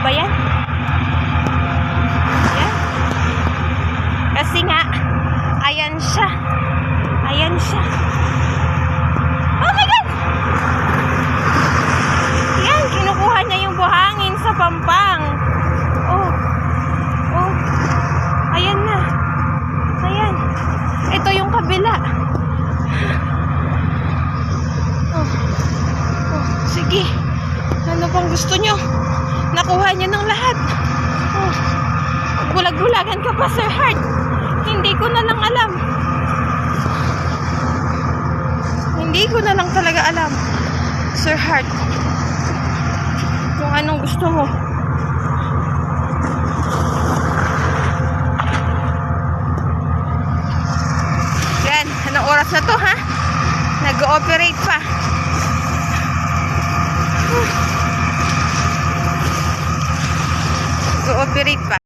ba yan? Yan. Kasi nga, ayan siya. Ayan siya. Oh my God! Yan, kinukuha niya yung buhangin sa pampang. Oh. Oh. Ayan na. Ayan. Ito yung kabila. Oh. Oh. Sige. Ano pang gusto nyo? Nakuha niya ng lahat. Oh. Bulag-bulagan ka pa, Sir Heart. Hindi ko na lang alam. Hindi ko na lang talaga alam, Sir Heart, kung anong gusto mo. Yan, anong oras na to, ha? Nag-ooperate pa. Nag-ooperate pa.